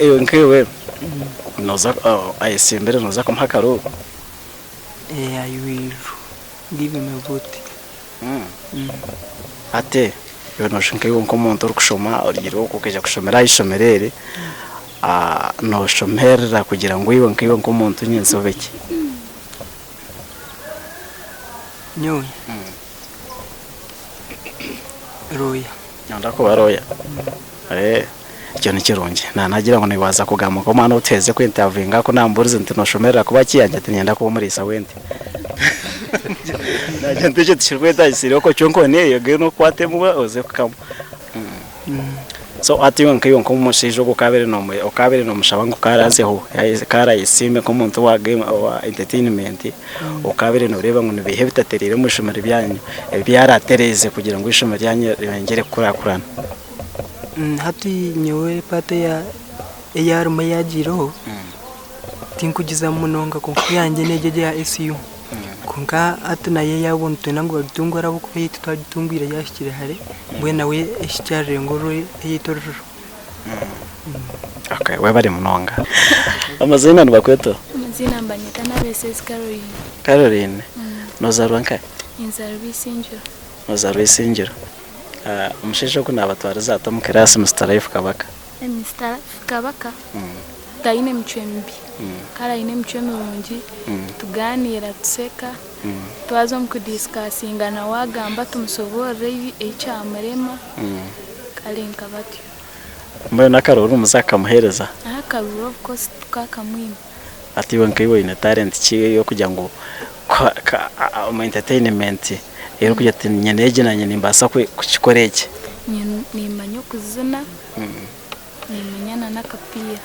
iyo nkewe noza ayisimbere noza kumhakaro. I will give him a vote. Ate yo no shinke yonko muntu rukushoma origiro kukeja kushomera ishomerere no shomerera kugira ngo iwe nkiwe nko muntu nyinsobeki. Nyoy. Roya. Ndako baroya. Cyo nikirungi nagira ngo nibaza kugama ko mwana uteze ko intervinga ko namburize nti no shomerera kuba kiyanje tinyenda ko muri sawenti. Naje nteje tshirweta isiro ko chonko ne yege no kwatemwa oze kukama. So ati wanke yonko mushijo ko kabere no mushabango karazeho kara isime ko muntu wa game wa entertainment ukabere no reba ngo nibihe bitaterire mu shomero byanyu byaratereze kugira ngo ishomero ryanyu ribengere kurakurana. Hati nyewe pate ya yaruma yagiro tinkugiza munonga ko yanjye nejeje ya SU kunga atnaye yabona tunango bitungora buko yitwagitungira yashikire hare bwe nawe eshyare ngoro yitororo. Okay, we bari munonga. Amazina nubakweto? Amazina mbanyita na Mrs. Caroline. Caroline. Nozarwanka? Inzarwi Sinjiro. Nozarwi Sinjiro. Umushisho kuna abatwariza ato mukirasi Mr. Life Kabaka. Mr. Kabaka. Taine mchwembi. Kala ine mchwembi mungi. Tuganira tuseka. Twazo mkudiscussing na wagamba tumusobore echa amarema. Kale nkabati. Mbayo nakaruru muzaka muhereza. Akaruru of course tukakamwima. Ati wankiwe ine talent ki yo kujya ngo mu entertainment rero kujya tinyeneje na nyene mbasa kukikoreke. Nimanyo kuzina. Nimanyana nakapira.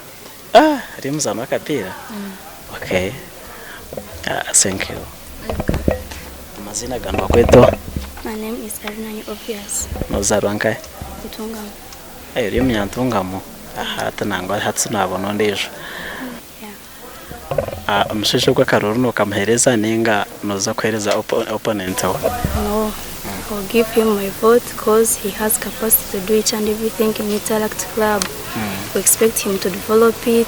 Rimza nakapira. Okay. Thank you. Amazina gano bakweto? My name is Arina Obvious. Nozarwanka? Ntungamo. Uri Munyantungamo. Tanangwa hatsunabona ndejo. Umushisho kwa Karuru no kamhereza ninga noza kwereza opponent aho. No. I'll give him my vote because he has capacity to do each and everything in Interact Club. We expect him to develop it,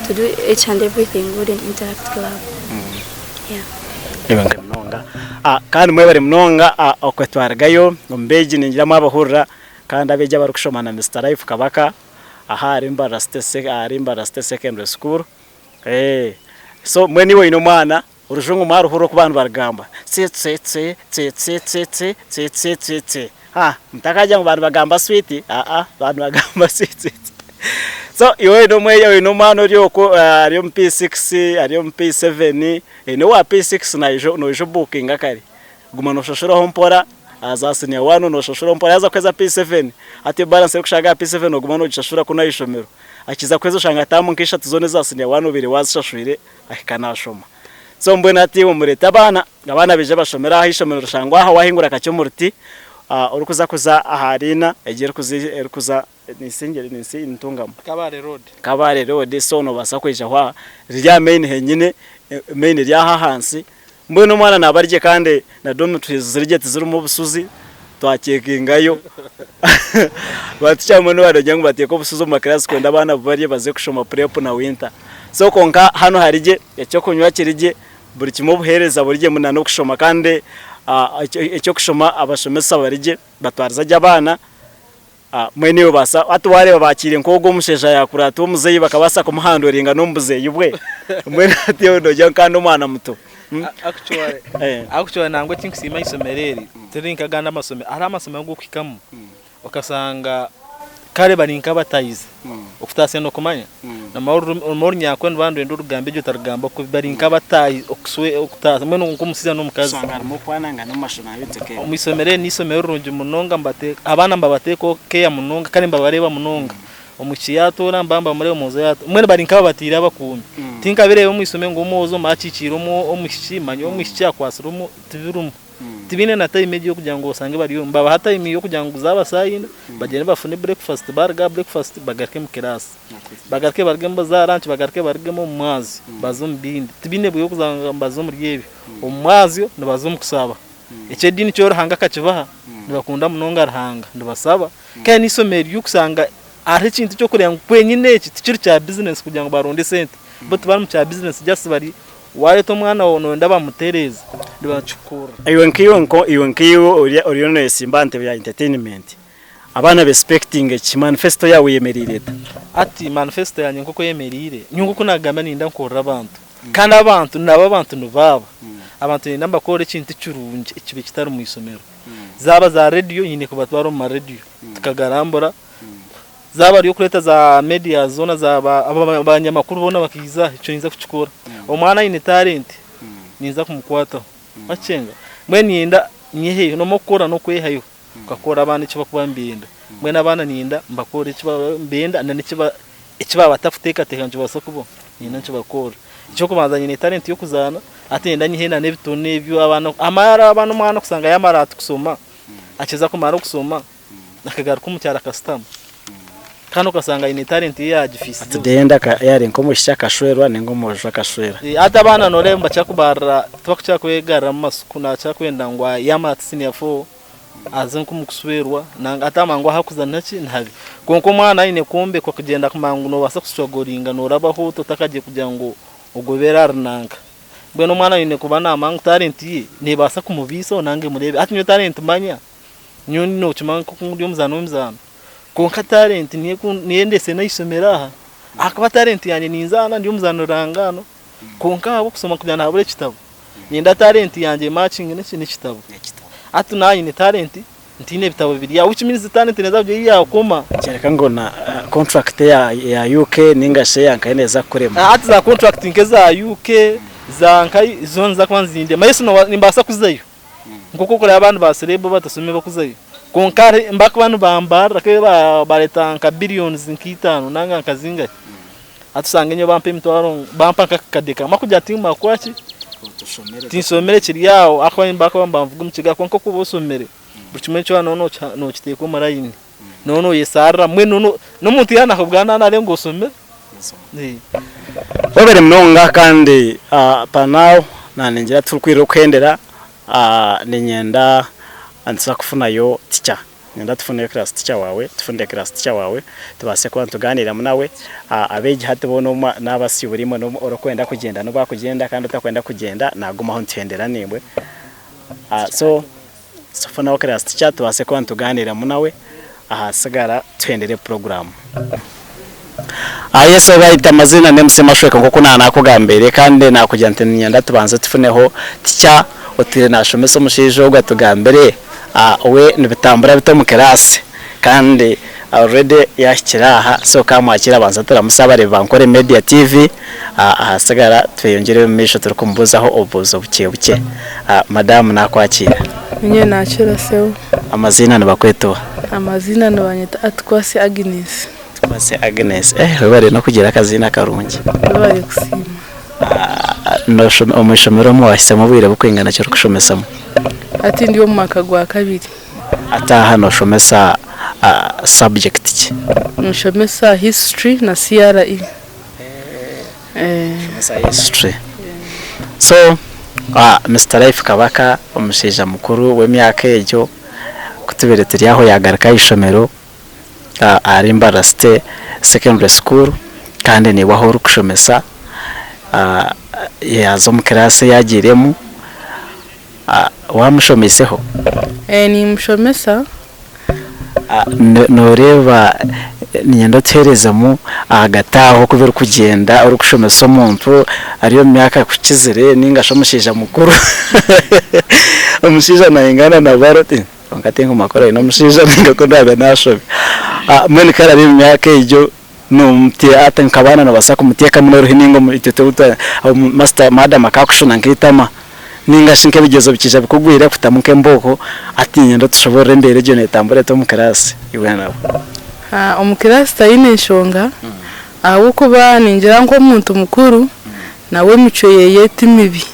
to do each and everything good in Interact Club. Ibanga mnonga. Kandi mwe bari mnonga okwetwargayo ngombeji ningira mwabahurira kandi abeje barukushomana Mr. Life Kabaka arimba Raste Secondary School. So mwe niwe ino mwana urujungu maruhuro ku bantu baragamba tse mtakaje mu bantu bagamba sweet bantu bagamba sweet So iwe no mwe no mano ryoko ariyo P6 ariyo P7 no wa P6 no jo booking akari guma no shoshoro hompora azasinya wano no shoshoro hompora yaza kweza P7 ati balance yo kushaga P7 no guma no gishashura kuna ishomero akiza kwezo shanga tamu nkisha tuzone zasinya wano biri wazishashurire akana shoma so mbona ati umureta abana beje bashomera ahishomero shangwa aho wahingura kacyomurti urukuza kuza aharina egere kuza nisengere nisi intungamo Kabare road so no basa kweja hwa rya main henyine main rya hahansi mbona umwana nabarye kandi na domu twizirye tizuru mu busuzi twakekingayo batcyamo no barajya ngo bateko busuzo mu class kwenda abana barye baze kushoma prep na winter so konka hano harije ecyo kunywa kirije buri kimo buhereza burije munano kushoma kandi icyo kushoma abashomesa barije batwariza abana mwene yo basa atware babakire nkogo musheja yakurata umuzeyi bakabasa kumuhandoringa nombuzeyi bwe mwene atiyo ndoje kandi umwana muto actually nangwe tinksima isomereri tirinka ganda masome ari amasome ngo kwikamo ukasanga kare barinka batayize ukutase no kumanya na mahoro nyakwe ndwando ndo rugambe byo tarugamba ko barinka batayi okuswe okutase mwe no kumusiza no mukazi sanga mo kwananga no mashona yuteke umisomere nisomero runje munonga mbate abana mbabateko keya munonga kandi mbabareba munonga omukiyatora mbamba muri umuzo yato mwe barinka batira bakumi tinka birebe umisome ngo umuzo maciciro mu omushimanyo omushya kwasurumu tibirumu tibine na time yo kugira ngo usange bari mbaba hata imi yo kugira ngo zabasayina bagene bafune breakfast barga breakfast bagarke mu class bagarke barge mbaza lunch bagarke barge mu mwazi bazumbindi tibine byo kuzanga mbazo muri yebi umwazi nabazo kusaba icyo dini cyo rahanga kakibaha ndabakunda munonga rahanga ndabasaba kandi isomero yo kusanga ari kintu cyo kurya kwenyine iki tikiri cya business kugira ngo baronde sente but bari mu cya business just bari waye to mwana wono ndabamutereza ndibacukura iyo nkiyo uriyo no simbante bya entertainment abana respecting ki manifesto yawe yemerire ati manifesto yanyu nkoko yemerire nyungu kunagamba ninda nkorra abantu kandi abantu naba bantu nubaba abantu namba kore kintu cyurunje ikibe kitari mu isomero zaba za radio nyine ko batwaro mu radio tukagarambura zaba ari kureta za media zona zaba abanyamakuru bona bakiza icyo niza kuchukura umwana ine talent niza kumukwata bacenga mwe ninda nyehe no mukora no kwehayo ukakora abana icyo bakubambinda mwe nabana ninda mbakora icyo mbenda na icyo batafuteka tekanje basokubo nina icyo bakora icyo kubanza nyine talent yo kuzana atenda nyihena nebitone byo abana amara abana umwana kusanga yamara kusoma akiza kumara kusoma akagaruka umucyara customer kano kasanga ine talent yagifise atudenda ka yari nko mushya kashwerwa ningo mojo kashwera ata bana no remba cyakubara twakucha kwegara masuku na cyakwenda ngwa yamatsini yafo azan kumukuswerwa nanga atamangwa hakuzana ki ntabi konko mwana ine kombe kwa kugenda kumangu no basa kushogoringa no rabaho totakaje kugira ngo ugobera runanga bweno mwana ine kubana amangu talent yi ne basa kumubisa nange murebe ati nyo talent manya nyo no chimangu kumuri mzano konka talent niendese na isomera akaba talent yanje ninzana ndi umuzanurangano konka abo kusoma kujana habure kitabo ninda talent yanje matching ne kitabo atu nayi ni talent ntine bitabo bibiri ya which means talent neza byo yakoma cyereka ngo na contract ya UK ninga share nkaneza kurema atu za contract nkeza UK za nkai zone za kwanzinde mayesu no nimbasa kuzayo ngoko kore abantu baserebo batasome bakuzayo konkare mbaka banu bambara ke bareta nka billions nkitano nanga nkazinga atusange nyo bampe mitwaro bampa kakadeka makujya tima kwachi tinsomere kiri yawo akwa mbaka bamvuga mukiga konko kubosomere buchime cyo no kiteko marayini nono yesara mwe no muntu yana kubwana nare ngosomere babere mnonga kandi panao nanengira turukwiro kwendera ninyenda anza kufunayo teacher nenda tufune class teacher wawe tufunde class teacher wawe tubase kwa tuganira munawe abeje hate bono nabasi burimo no orokwenda kugenda no bakugenda kandi utakwenda kugenda naguma ho ntendera nimbwe so tufuna class teacher tubase kwa tuganira munawe ahasagara twendere program Yeso bayita amazina nemusema shweka kuko nakugambere kandi nakujya ntenya tubanze tufuneho teacher otire nashomeso mushijo gatugambere we nibitambura bito mu class kandi already yakiraha so kamwakira banza turamusaba Revankore Media TV ahasagara twiyongere mu misho turukumbuzaho obuzo buke madam nakwakira Nye nakira sewo amazina nabakweto amazina nabanyita Atkwasi Agnes Atkwasi Agnes webare no kugira akazina karungi bari kusima no umushomero mu wahisemo bwire bukwingana cyo kushomesamo ati ndiyo mu mwaka gwa kabiri ataha no shomesa subject ki nshomesa history na CRE history so Mr. Life Kabaka umusheja mukuru w'emyaka ejo kutubere turi aho yagaraka ishomero ari Mbarasite secondary school kandi ni waho rukushomesa yazo mu class yagiremo wamushomeseho ni mushomesa noreba ninyendo terezamo agataho kubera kugenda uri kushomesa umuntu ariyo myaka kukizire ninga shomushija mukuru umushija nayingana na barote ngatenga makora ino mushija ninga ko ndaga nashobe mwe kara ari myaka ejo no mutiata nkabana na basaka mutieka munoro hiningo itete uta master madam akakushona nkitama ninga shinke bigezo bikija bikugwira kutamuke mboko atinya ndo tushobora mbere je netambure to mu class iwe nabo umukirasi tayine nshonga ahubwo baningira ngo umuntu mukuru nawe mico yeyeti mibi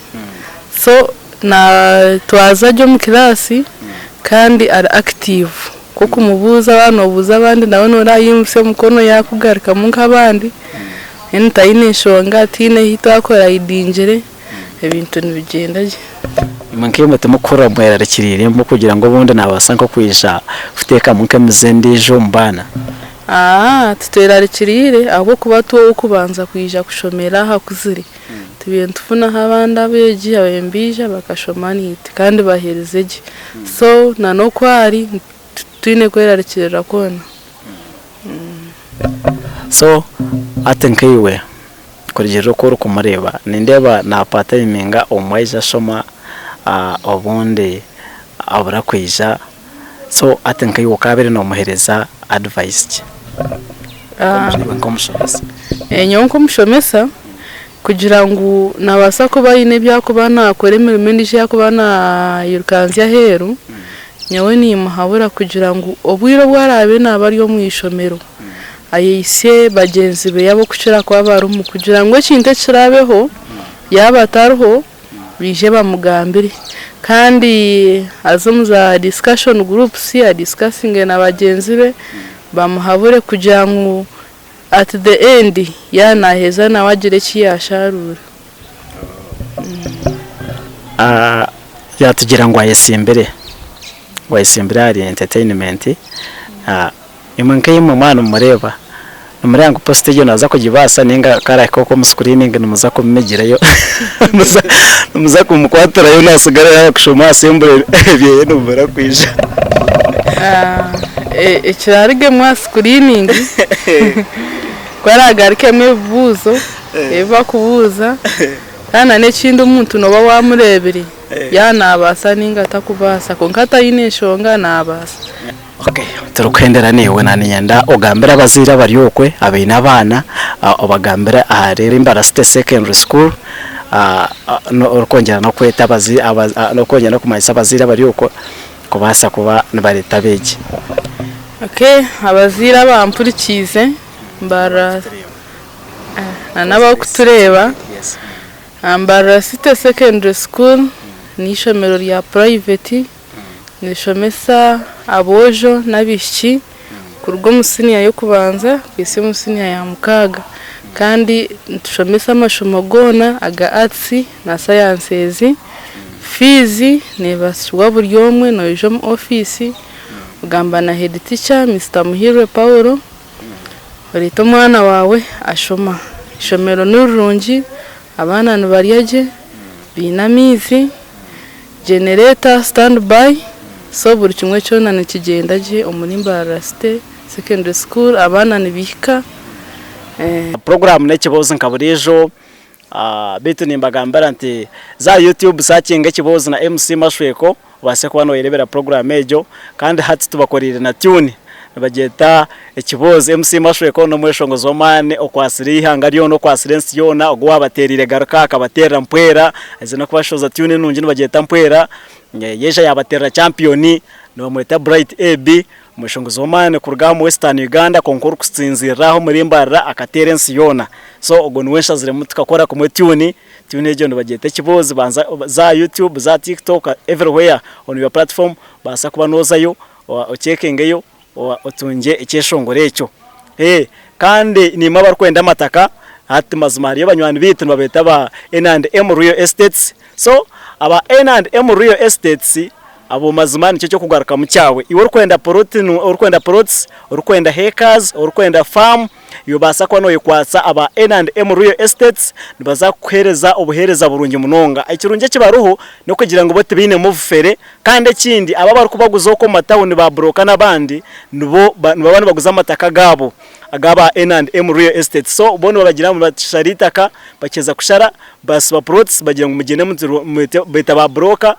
so na twaza ryo mu kirasi kandi ari active kuko umubuza abantu buza abandi nawe norayimse mukono yakugaruka mu nkabandi ene tayine nshonga tine hito akora idingere ibintu nibigendaje Mankiye mutemukora mwera kiriremo kugira ngo bonde nabasanko kwisha futeka munke muzendejo mbana tutera kirire ahubwo kuba tuwo kubanza kwisha kushomera hakuziri tubiye tufuna habanda beji abembija bakashomanite kandi baherezeje so nano kwari twine kwera kirira kona so atenkiwe kurigero ko rukumureba nindeba na patayiminga omwaija shoma obundi abura kwisha so atenkiwe kabere no muhereza advice nyonko mushomesa kugira ngo nabasa kuba ine byakuba nakore imirimo ndije yakuba na yirukanzya heru nyawe ni muhabura kugira ngo obwiro bwarabe nabariyo mu ishomero ayise bagenzi be yabo kucira kwa barumu kugira ngo kinte kirabeho yabataruho bije bamugambire kandi azomuza discussion groups ya discussing na bagenzi be bamuhabure kugira ngo at the end yanaheza na wagire kiyasharura yatugira ngo ayesimbere ari entertainment imanke mu mwana mureba umurango poste je naza kugibasa ninga kara koko mu screening numuza kumegerayo numuza kumukwatura yo nasigara yakushoma asembure biye numara kwisha ekirarige mu screening kwaragarike mebuzo eva kubuza kana nekindi umuntu no bawamurebere yanabasa ninga atakubasa konkata yineshonga nabasa okay turukwendera niwe naninyanda ogambira abazira baryokwe abeina abana obagambira rero Mbarasite secondary school no kongera no kweta abazi no kongera no kumayisa abazira baryokwe kubasa kuba nibareta beje okay abazira bampurikize mbara nabo kutureba Mbarasite secondary school ni ishomero rya private nishomesa abojo nabishiki kurwo musiniya yo kubanza kwise musiniya ya mukaga kandi tushomesa amashomo gona aga arts na sciences fizi ne baswa buri omwe no ijo mu office ugamba na head teacher Mr. Muhirwe Paulo rito mwana wawe ashoma ishomero n'urungi abana nibariyaje binamizi generator standby so buri kimwe cyona nikigendaje omuri Mbarasite secondary school abana nibika program nekibozo nkaburijo bitu nimbagambara nti za YouTube sakinga kibozo na MC Mashweko base kuba no yerebera program ejo kandi hati tubakorire na tune bageta ikiboze MC Mashwe ko no mweshongo zomane okwasiri hangariyo no kwasirensi yona ogwa baterire garuka akabatera mpwera azina kubashoza tune nungi bageta mpwera yeja yabatera championi no mweta Bright AB mweshongo zomane kurga mu Western Uganda konkuru kutsinziraho muri mbara akaterensi yona so ogo nwesha zire mutukakora ku tune ejo ndo bageta kiboze banza za YouTube za TikTok everywhere on your platform basa kuba nozayo ochekingeyo otunge icyeshongore cyo kandi nima barkwenda amataka ati mazimari y'abanywani bitu babeta ba N&M Real Estates so aba N&M Real Estates abo mazimani cyo kugaruka mu cyawe iwe urkwenda plots urkwenda hectares urkwenda farm iyo basa kwa noye kwatsa aba N&M Real Estates nibaza kuhereza ubuhereza burungi munonga ikirunge kibaruho no kugira ngo bote bine muvufere kandi kindi aba bari kubaguza ko matawuni ba broka nabandi nibo babana baguza amataka gabo agaba N&M Real Estate so bono babagira mu basharitaka bakeza kushara basuba plots bagira ngo mugende mu beta ba broka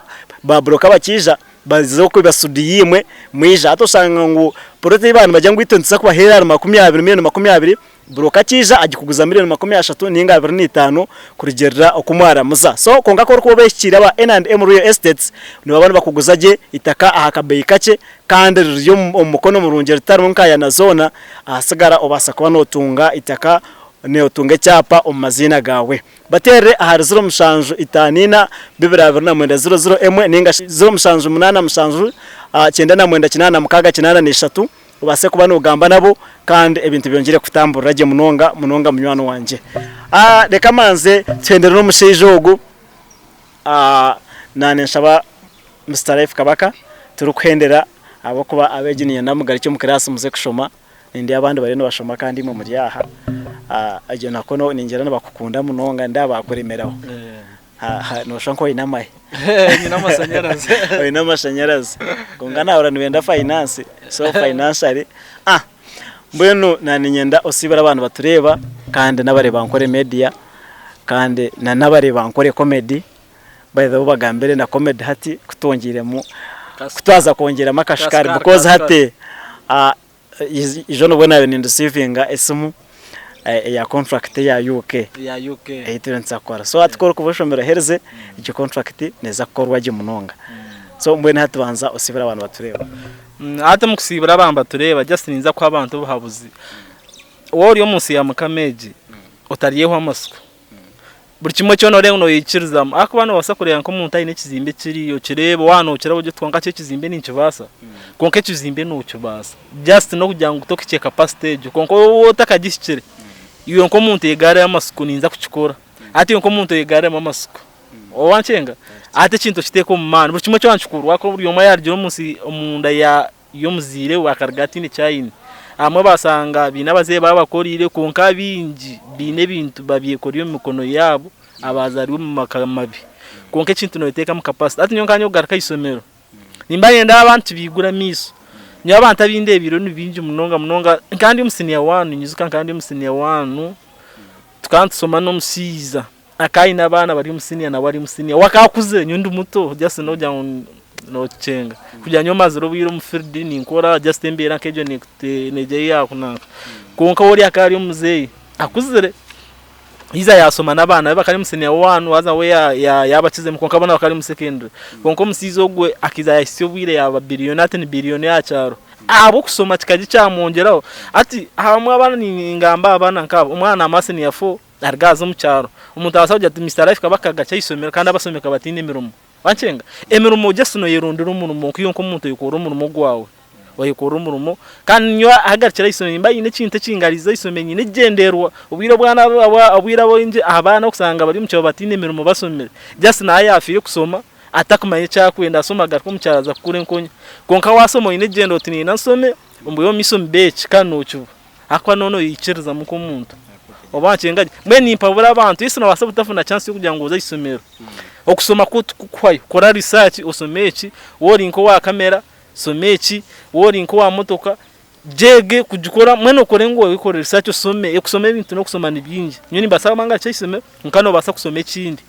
bakija bazo ko basudiyimwe mwija atosanga ngo porote y'abantu bajya ngo itondetse ko bahera 20 broka kija agikuguza $30 ninga 25 kurigerera okumwara muza so konga ko ko beshyira ba N&M Real Estates ni abantu bakuguzaje itaka ahakabeyi kace kandi ryo umukono mu rungero tarunkaya na zona ahasigara obasa kuba notunga itaka neotunge cyapa omazina gawe batere ahari 0 222 ninga 0 8 ubase kuba n'ugamba nabo kandi ebintu byongere kutambura rage munonga munywano wanje reka manze twendere no mushijogo nane nshaba Mr. Life Kabaka turukwendera abo kuba abeginiye namugari cyo mu class muze kushoma ndi abandi bari no bashoma kandi mu muryaha aje nakono ningera nabakukunda munonga ndabakuremeraho no shanko inamaye n'amashanyarazi ngongana abantu benda finance so financially mbwenu naninyenda osibara abantu batureba kandi nabareba nkore media kandi nabareba nkore comedy by the way bagambere na comedy hati kutongiremo kutwaza kongera makashikari because hati ijono bona ni ndisivinga esimu ya contract ya UK ehitirenza kwara so atkora kuboshomera herze iki contract neza korwa je munonga so mbwene hatubanza osibira abantu batureba ate mukusibira abantu batureba just ninza kwa abantu buhabuzi wori yo munsi ya mukameji utariyeho amasuku buri kimwe cyo nore no yikirizamo akubana basakurira nko muntu ayine kizimbe kiriyo kireba wano kirabo cyo twanka cyo kizimbe ni kibasa konke kizimbe no kibasa just no kugira ngo utoke capacity konko utakagishikire iyo nko muntu yegare amasuku ninza kuchikora ati nko muntu yegare amasuku owancenga ati kintu kiteko mu mana buri kimwe cyo wanchukuru wako buri yoma yaryo munsi omunda ya yo muzire wakargati ni cyayini amwe basanga binabaze babakorire konka bingi bine bintu babyekoriyo mikono yabo abazari mu makamabi konke kintu no iteka mu capacity ati nyonkanyo garaka isomero nimba yenda abantu bigura miso nyo abantu abindebiro nibingi munonga kandi umusiniya wanu nyizuka kandi umusiniya wanu tukantsoma no musiza akayi nabana bari umusiniya na bari umusiniya wakakuze nyundi muto just no jya no cenga kujya nyo mazero biro mu field ni nkora just mbera kejo ni neje yakuna konka wori akari umuzeyi akuzere iza yasoma nabana bakari umusiniya wanu waza we yabakize mu konka bana bakari mu secondary konko musizo gwe akiza yasiyo bwire yaba billionate ni billion ya cyaro abo kusoma kikaji cyamongeraho ati hamwe abana ni ngamba abana nkabo umwana amasini ya 4 argaza mu cyaro umuntu asabye ati Mr. Life Kabaka gacha isomera kandi abasomeka batinde mirumo wancenga emirumo jesino yerondera umuntu kuyo nko umuntu yikora umurumo gwawe wayikora umurumo kandi nyo ahagarikira isomera imba yine cinte cingariza isomenye negenderwa ubwira bwana abwira bo inje abana kusanga bari mu cyo batinde mirumo basomera just na yafiye kusoma atakumaye cyakwenda asomaga ko mucyaraza kure nkonye konka wasomo ine gendo tini nasome umbuyo miso mbeci kanucu akwa nono yikiriza mu ko muntu obancenga mwe nimpabura abantu isino wasaba utafuna chance yo kugira ngo uza isomero okusoma kwayo kora research osomeki wori nko wa kamera someki wori nko wa motoka jege kujikora mweno korengo wikora research osome ekusoma ibintu no kusoma nibingi nyoni basaba manga cyisome nkano basa kusoma ekindi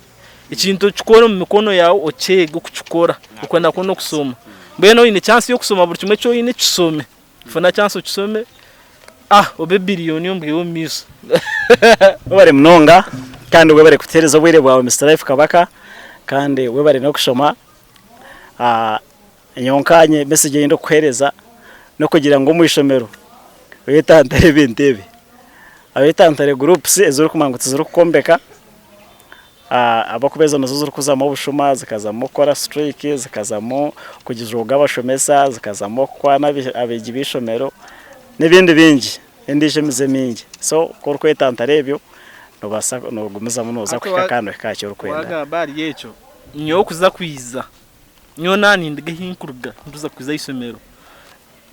ikintu chukora mu mikono yawo ochege kuchukora ukwenda kono kusoma mbeno ine chance yo kusoma buri kimwe cyo ine kisome funa chance ukisome obe billion mbwiwe miso webare munonga kandi webare kutereza obwire bwawe Mr Life Kabaka kandi webare no kushoma nyonkanye message yindo kuhereza no kugira ngo mwishomero wetantare bintebe abetantare groups ezuru kumangutse zuru kukombeka abakubeza nazo zuru kuzamo ubushuma zikazamo kora strike zikazamo kugiza ubwabashomesa zikazamo kwana abegi bishomero n'ibindi bingi indishe mize mingi so ko kwetantare byo no basa no gumiza munoza kwikakano kacyo rukwenda waga bari yecho nyo kuza kwiza nyo nani ndige hinkuruga nduza kwiza isomero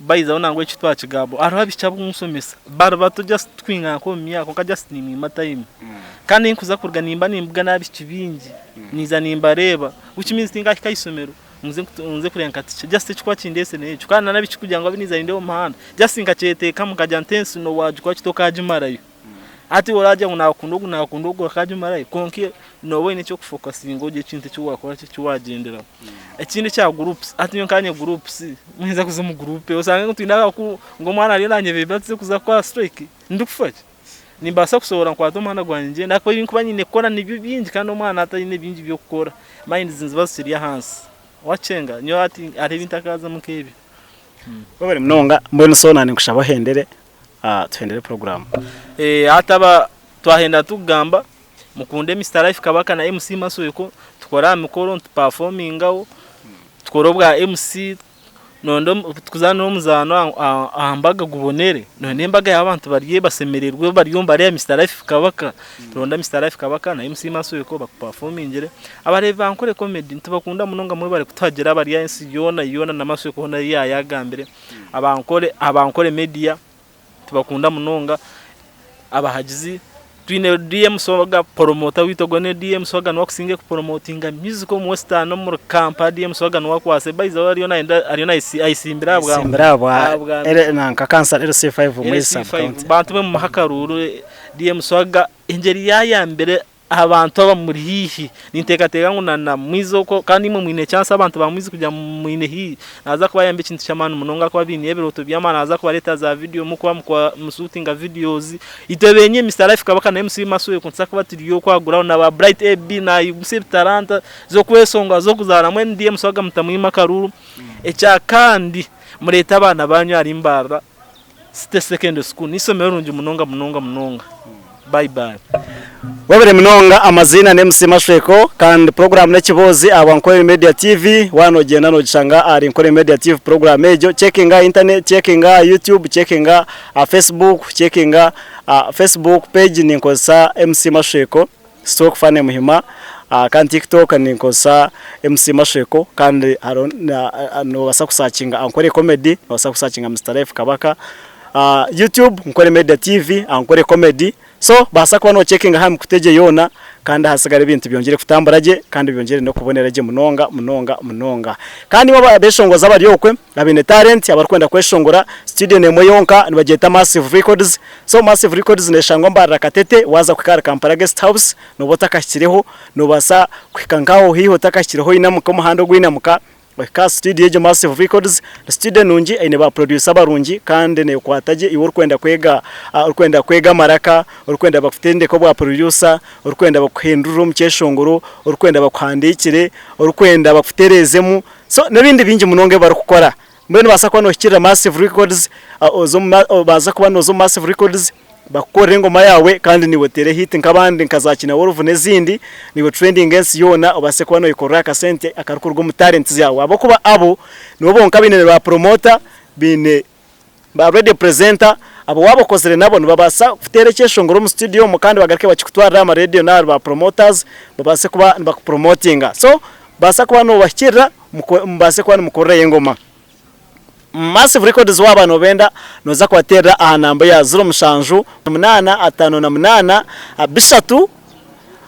baiza onangwe ekitwa kigabo arabicha bw'umusomesa bato just twinga ko myako ka just ni time kandi nkuza kurga nimba nimbuga nabi kibingi niza nimba reba which means tinga kayisomero nze kurenka tiche just ekikwa kindese necho kandi nabi kikugira ngo abiniza inde omahanda just ngacete kamukajya ntensi no wajukwa kitoka ajimarayo ati oraje unakundogo akajimarayo konki no we nicyo kufocusinga oje kintu cyo wakora cyo wagendera ekindi cya groups ati yonkanye groups mwiza kuza mu group usanga ngutindaka ngo mwana ari nanye bebatse kuza kwa strike ndukufata nimbasa kusohora kwa tomana gwanje ndako ibinkuba nyine kora nibyo bingi kandi umwana atayine bingi byo gukora mind zinziba seriya hansi wacenga nyo ati ari bintakaza mukebi webare munonga mbone sona ni kushaba hendere tuhendere program ataba twahenda tugamba mukunde Mr Life Kabaka na MC Masoyeko tukora mikoro performingaho tukorobwa MC nondo tukuzana no muzano ambaga gubonere none mbaga y'abantu bariye basemererwe bariyumba ari Mr Life Kabaka ronda Mr Life Kabaka na MC Masoyeko baperformingere abareva nkore comedy tubakunda munonga muri bari kutagera bari ya yona na Masoyeko na yagambere abankore media tubakunda munonga abahagizi twine DM Soga promoter witogone DM Soga no kusinge ku promotinga musical mu western no mu camp DM Soga no kwase baiza ari na isimbira bwa nanka cancer LC5 mwisa bantu mu mahakaruru DM Soga ingeri ya mbere abantu aba muri hihi nintekateka ngunana mwizo ko kandi mu mwine chance abantu bamwizi kujya mu mwine hi naza kuba yambe kintu cyamana munonga kwa bini ebiroto byamana naza kuba leta za video muko musutinga videos itebenye Mr Life Kabaka na MC Masoye kunsa kuba tiriyo kwagura na ba Bright AB na Yusuf Talanta zo kwesonga zo kuzana mwe DM Soga mutamwima karuru echa kandi mureta abana banyu ari imbara site second school nisomero runje munonga bye bye wabere munonga amazina ne MC Mashweko kandi program nekibozi abankore Media TV wanogenda no gishanga ari nkore Media TV program ejo checkinga internet checkinga YouTube checkinga Facebook checkinga Facebook page ninkosa MC Mashweko stock fan muhima kandi TikTok ninkosa MC Mashweko kandi no basa kusacinga ankore comedy basa kusacinga Mr Life Kabaka YouTube nkore Media TV ankore comedy so basa kwa no checking ham kuteje yona kandi hasigara ibintu byongere kutambaraje kandi byongere no kuboneraje munonga kandi baba beshongoza bari yokwe abine talent abarkwenda kweshongora studio ne moyonka nibageta Massive Records so Massive Records neshangwa mbara katete waza kwikara Kampala Guest House no botakashyireho no basa kwikangaho hiho takashyireho inamuka muhando gwinamuka Weka studio je Massive Records studio nungi ine ba producer barungi kandi ne kwataje iwo urkwenda kwega maraka urkwenda bakufitende ko bwa producer urkwenda bakuhindura umukeshongoro urkwenda bakuhandikire urkwenda bakuterezemu so nabindi bingi munonge bari gukora mbene basa kwa no hikira Massive Records baza kuba no zo Massive Records bakore ngoma yawe kandi ni wotere hit nkabandi nkazakina Wolf nezindi ni wo trending against yona obase kwa no ikora ka sente akarukurwa mu talents yawe abo kuba abo nibo bonka binene ba promoter bine ba radio presenter abo wabo kozere nabo babasa kuterekesho ngoro mu studio mu kandi bagarike bakikutwara ama radio na ba promoters babase kuba bakupromotinga so basa kuba no bakira mbase kuba mukoreye ngoma Massive Records wabano benda noza kwatera ahanamba ya 0 858 bisatu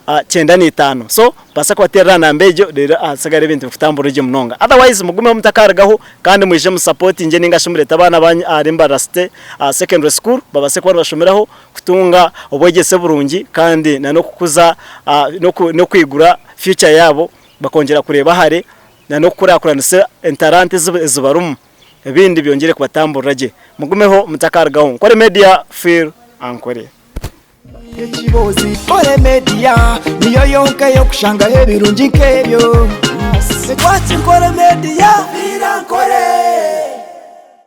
95 so basa kwatera nambejo rero asagare bintu futamburo munonga otherwise mugume mutakaragaho kandi muje mu support nje ningashimureta abana banya ari mbaraste secondary school babase kwa bashomeraho kutunga obogese burungi kandi na no kukuza no kwigura future yabo bakongera kureba hare na no kurakuranise entarante zibarumu bindi byongere kubatamburage mugumeho mutakaragaho nkore media feel ankore Ekibozi kore media niyo yonke yo kushanga hebirungi nkebyo Sekwati kore media feel ankore